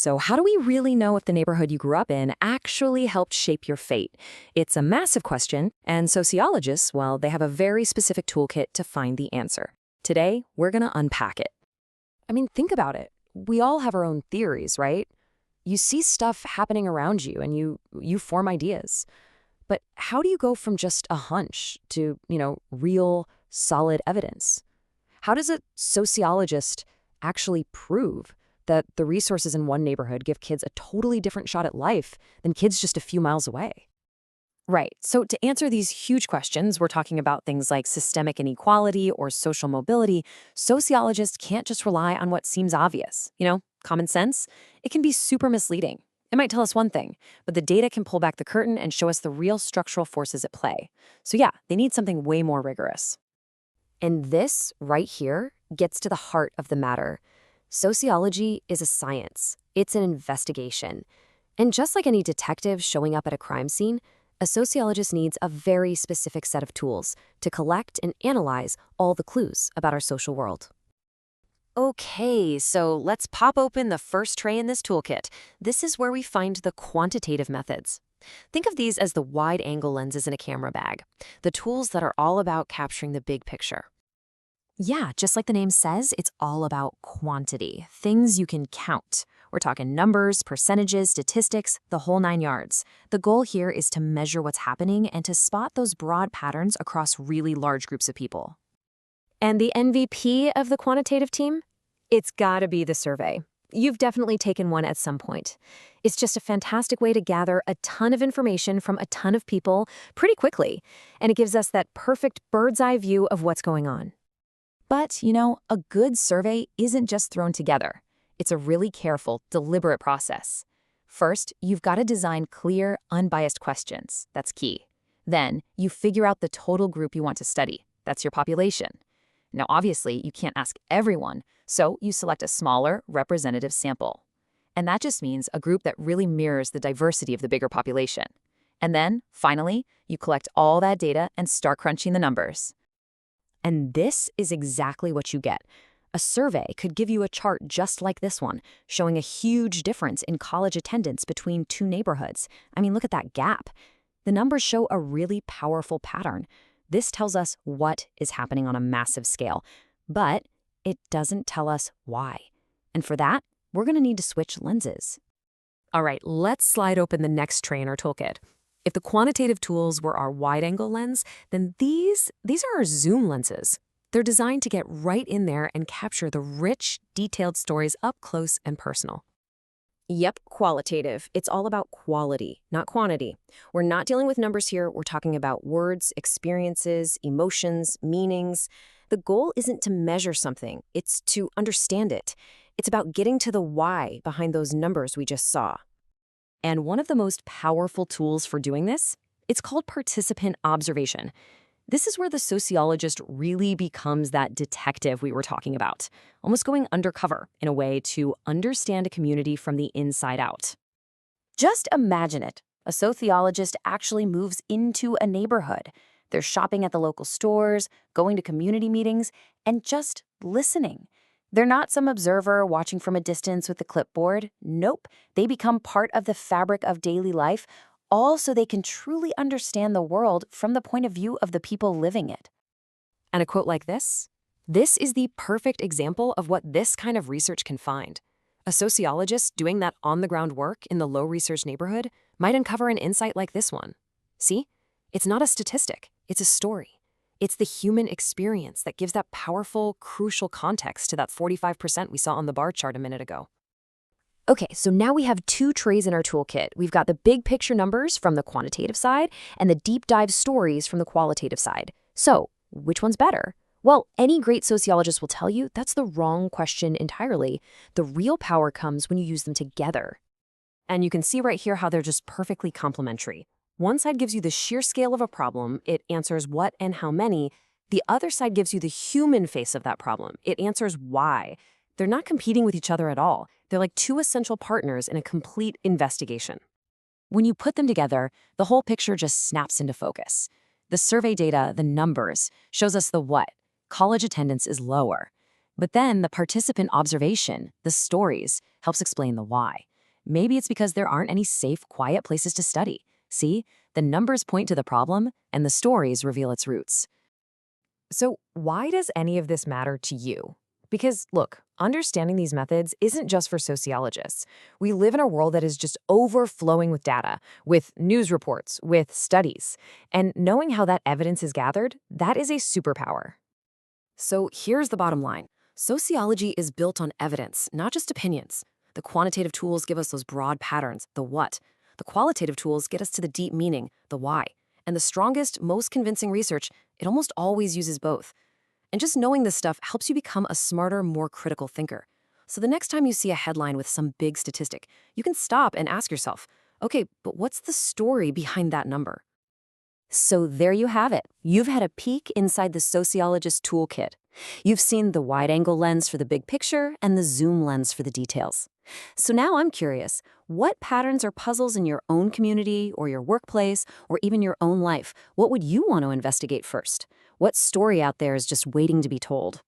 So how do we really know if the neighborhood you grew up in actually helped shape your fate? It's a massive question, and sociologists, well, they have a very specific toolkit to find the answer. Today, we're going to unpack it. I mean, think about it. We all have our own theories, right? You see stuff happening around you, and you form ideas. But how do you go from just a hunch to, real, solid evidence? How does a sociologist actually prove that the resources in one neighborhood give kids a totally different shot at life than kids just a few miles away? Right. So to answer these huge questions, we're talking about things like systemic inequality or social mobility. Sociologists can't just rely on what seems obvious. Common sense. It can be super misleading. It might tell us one thing, but the data can pull back the curtain and show us the real structural forces at play. So yeah, they need something way more rigorous. And this, right here, gets to the heart of the matter. Sociology is a science. It's an investigation. And just like any detective showing up at a crime scene, a sociologist needs a very specific set of tools to collect and analyze all the clues about our social world. Okay, so let's pop open the first tray in this toolkit. This is where we find the quantitative methods. Think of these as the wide-angle lenses in a camera bag, the tools that are all about capturing the big picture. Yeah, just like the name says, it's all about quantity, things you can count. We're talking numbers, percentages, statistics, the whole 9 yards. The goal here is to measure what's happening and to spot those broad patterns across really large groups of people. And the MVP of the quantitative team? It's gotta be the survey. You've definitely taken one at some point. It's just a fantastic way to gather a ton of information from a ton of people pretty quickly, and it gives us that perfect bird's-eye view of what's going on. But, a good survey isn't just thrown together. It's a really careful, deliberate process. First, you've got to design clear, unbiased questions. That's key. Then, you figure out the total group you want to study. That's your population. Now, obviously, you can't ask everyone, so you select a smaller, representative sample. And that just means a group that really mirrors the diversity of the bigger population. And then, finally, you collect all that data and start crunching the numbers. And this is exactly what you get. A survey could give you a chart just like this one, showing a huge difference in college attendance between two neighborhoods. I mean, look at that gap. The numbers show a really powerful pattern. This tells us what is happening on a massive scale, but it doesn't tell us why. And for that, we're going to need to switch lenses. All right, let's slide open the next tray in our toolkit. If the quantitative tools were our wide-angle lens, then these are our zoom lenses. They're designed to get right in there and capture the rich, detailed stories up close and personal. Yep, qualitative. It's all about quality, not quantity. We're not dealing with numbers here. We're talking about words, experiences, emotions, meanings. The goal isn't to measure something. It's to understand it. It's about getting to the why behind those numbers we just saw. And one of the most powerful tools for doing this, it's called participant observation. This is where the sociologist really becomes that detective we were talking about, almost going undercover in a way to understand a community from the inside out. Just imagine it. A sociologist actually moves into a neighborhood. They're shopping at the local stores, going to community meetings, and just listening. They're not some observer watching from a distance with a clipboard. Nope. They become part of the fabric of daily life, all so they can truly understand the world from the point of view of the people living it. And a quote like this? This is the perfect example of what this kind of research can find. A sociologist doing that on-the-ground work in the low-research neighborhood might uncover an insight like this one. See? It's not a statistic. It's a story. It's the human experience that gives that powerful, crucial context to that 45% we saw on the bar chart a minute ago. Okay, so now we have two trays in our toolkit. We've got the big picture numbers from the quantitative side and the deep dive stories from the qualitative side. So, which one's better? Well, any great sociologist will tell you that's the wrong question entirely. The real power comes when you use them together. And you can see right here how they're just perfectly complementary. One side gives you the sheer scale of a problem. It answers what and how many. The other side gives you the human face of that problem. It answers why. They're not competing with each other at all. They're like two essential partners in a complete investigation. When you put them together, the whole picture just snaps into focus. The survey data, the numbers, shows us the what. College attendance is lower. But then the participant observation, the stories, helps explain the why. Maybe it's because there aren't any safe, quiet places to study. See, the numbers point to the problem, and the stories reveal its roots. So, why does any of this matter to you? Because, look, understanding these methods isn't just for sociologists. We live in a world that is just overflowing with data, with news reports, with studies. And knowing how that evidence is gathered, that is a superpower. So here's the bottom line. Sociology is built on evidence, not just opinions. The quantitative tools give us those broad patterns, the what. The qualitative tools get us to the deep meaning, the why. And the strongest, most convincing research, it almost always uses both. And just knowing this stuff helps you become a smarter, more critical thinker. So the next time you see a headline with some big statistic, you can stop and ask yourself, okay, but what's the story behind that number? So there you have it. You've had a peek inside the Sociologist Toolkit. You've seen the wide-angle lens for the big picture and the zoom lens for the details. So now I'm curious, what patterns or puzzles in your own community or your workplace or even your own life, what would you want to investigate first? What story out there is just waiting to be told?